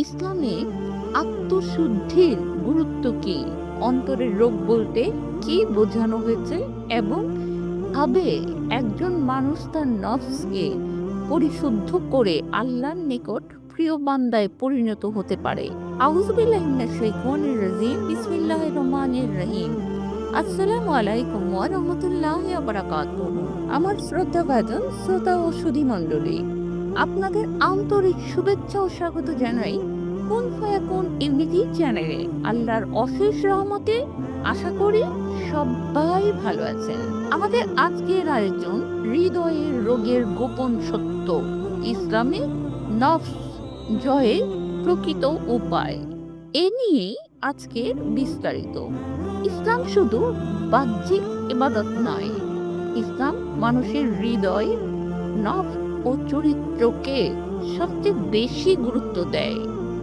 ইসলামে আত্মশুদ্ধির গুরুত্ব কি, অন্তরের রোগ বলতে কি বোঝানো হয়েছে এবং ভাবে একজন মানুষ তার নফসকে পরিশুদ্ধ করে আল্লাহর নিকট প্রিয় বান্দায় পরিণত হতে পারে। আউযু বিল্লাহি মিনাশ শাইতানির রাজিম। বিসমিল্লাহির রহমানির রহিম। আসসালামু আলাইকুম ওয়া রাহমাতুল্লাহি ওয়া বারাকাতুহু। আমার শ্রদ্ধাভাজন শ্রোতা ও সুধী মণ্ডলী, আপনাদের আন্তরিক শুভেচ্ছা ও স্বাগত জানাই কুন ফায়াকুন ইউনিটি চ্যানেলে। আল্লাহর অশেষ রহমতে আশা করি সবাই ভালো আছেন। আমাদের আজকের আয়োজন হৃদয়ের রোগের গোপন সত্য, ইসলামে নফস জয়ের প্রকৃত উপায়, এ নিয়েই আজকের বিস্তারিত। ইসলাম শুধু বাহ্যিক ইবাদত নয়, ইসলাম মানুষের হৃদয়, নফস ও চরিত্রকে সবচেয়ে বেশি গুরুত্ব দেয়।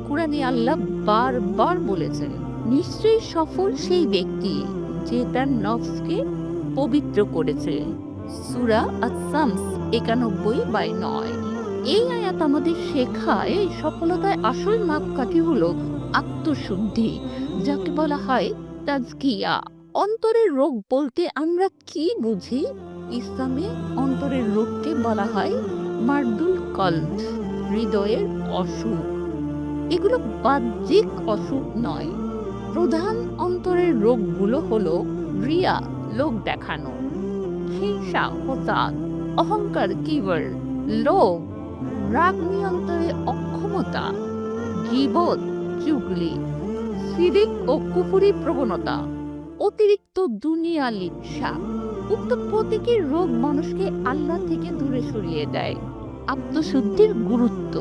কুরআনে আল্লাহ বারবার বলেছেন, নিশ্চয়ই সফল সেই ব্যক্তি যে তার নফসকে পবিত্র করেছে। সূরা আস-শামস 91/9। এই আয়াত আমাদের শেখায় সফলতায় আসল মাপকাঠি হলো আত্মশুদ্ধি, যাকে বলা হয় তাজকিয়া। অন্তরের রোগ বলতে আমরা কি বুঝি? ইসলামে অন্তরের রোগকে বলা হয় মারদুল কলব, হৃদয়ের অসুখ। এগুলো বাহ্যিক অসুখ নয়। প্রধান অন্তরের রোগগুলো হলো রিয়া, লোক দেখানো; হিংসা, হতাদ; অহংকার, কিবর; লোভ, রাগ নিয়ন্ত্রণে অক্ষমতা; গীবত, চুগলি; শিরক ও কুফরি প্রবণতা; অতিরিক্ত দুনিয়া লিপ্সা। উক্ত প্রতীকী রোগ মানুষকে আল্লাহ থেকে দূরে সরিয়ে দেয়। আত্মশুদ্ধির গুরুত্ব।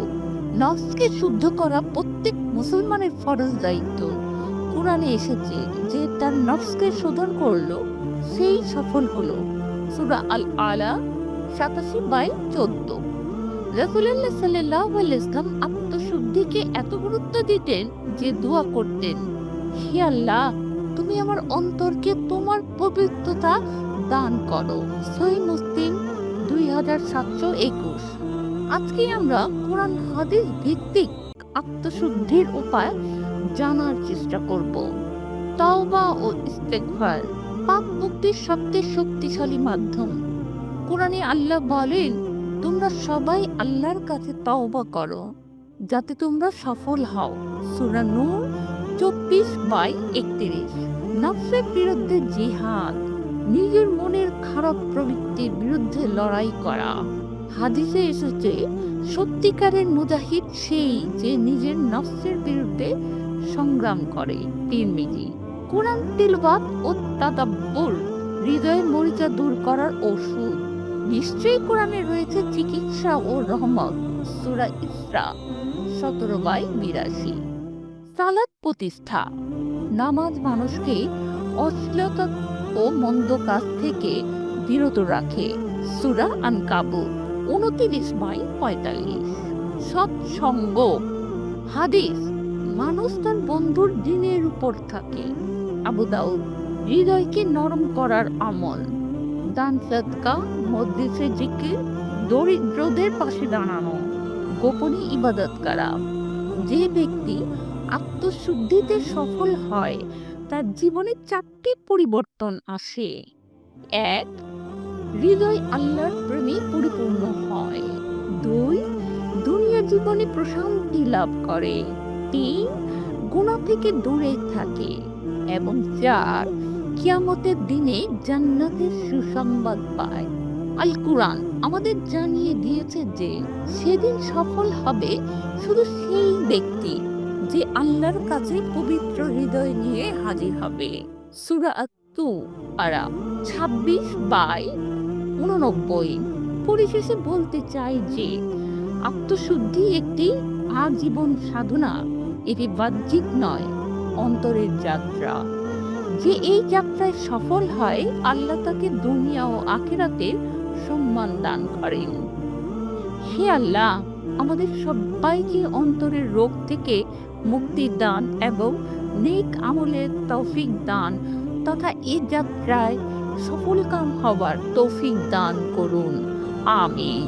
নফসকে শুদ্ধ করা প্রত্যেক মুসলমানের ফরজ দায়িত্ব। কুরআনে এসেছে যে তার নফসকে শোধন করলো সেই সফল হলো। সূরা আল-আলা 87/14। রাসূলুল্লাহ সাল্লাল্লাহু আলাইহি ওয়াসাল্লাম আত্মশুদ্ধিকে এত গুরুত্ব দিতেন যে দোয়া করতেন, হে আল্লাহ, তুমি আমার অন্তরকে তোমার পবিত্রতা দান করো। সহিহ মুসলিম 2721। আজকে আমরা কোরআন হাদিস ভিত্তিক আত্মশুদ্ধির উপায় জানার চেষ্টা করব। তাওবা ও ইস্তেগফার পাপ মুক্তির সবচেয়ে শক্তিশালী মাধ্যম। কোরআনে আল্লাহ বলেন, তোমরা সবাই আল্লাহর কাছে তাওবা করো যাতে তোমরা সফল হও। সূরা নূর 24/31। নফসের বিরুদ্ধে জিহাদ, নিজের মনের খারাপ প্রবৃত্তির বিরুদ্ধে লড়াই করা। হাদিসে এসেছে, সত্যিকারের মুজাহিদ সেই যে নিজের নফসের বিরুদ্ধে সংগ্রাম করে। তিরমিজি। কোরআন তিলাওয়াত ও তাদাব্বুর হৃদয়ের মরিচা দূর করার ঔষধ। নিশ্চয়ই কোরআনে রয়েছে চিকিৎসা ও রহমত। সূরা ইসরা 17/82। সালাত প্রতিষ্ঠা। নামাজ মানুষকে অশ্লীলতা ও মন্দ কাজ থেকে বিরত রাখে। সূরা আনকাবুত 29/45। সৎসঙ্গ। হাদিস, মানুষ তার বন্ধুর দ্বীনের উপর থাকে। আবু দাউদ। হৃদয়কে নরম করার আমল। দান সদকা, মজলিসে জিকির, দরিদ্রদের পাশে দাঁড়ানো, গোপনে ইবাদত করা। যে ব্যক্তি আত্মশুদ্ধিতে সফল হয় তার জীবনে 4টি পরিবর্তন আসে। 1. হৃদয় আল্লাহর প্রেমে পরিপূর্ণ হয়। 2. দুনিয়া জীবনে প্রশান্তি লাভ করে। 3. গুনাহ থেকে দূরে থাকে। এবং 4. কিয়ামতের দিনে জান্নাতের সুসংবাদ পায়। আল কুরআন আমাদের জানিয়ে দিয়েছে যে সেদিন সফল হবে শুধু সেই ব্যক্তি যে আল্লাহর কাছে পবিত্র হৃদয় নিয়ে হাজির হবে। সূরা আত-তাওবা 26/89। পরিশেষে বলতে চাই যে আত্মশুদ্ধি একটি আজীবন সাধনা। এটি বাহ্যিক নয়, অন্তরের যাত্রা। যে এই যাত্রায় সফল হয়, আল্লাহ তাকে দুনিয়া ও আখিরাতে সম্মান দান করেন। হে আল্লাহ, আমাদের সবাইকে অন্তরের রোগ থেকে মুক্তি দান এবং নেক আমলের তৌফিক দান তথা এই যাত্রায় সফলকাম হওয়ার তৌফিক দান করুন। আমিন।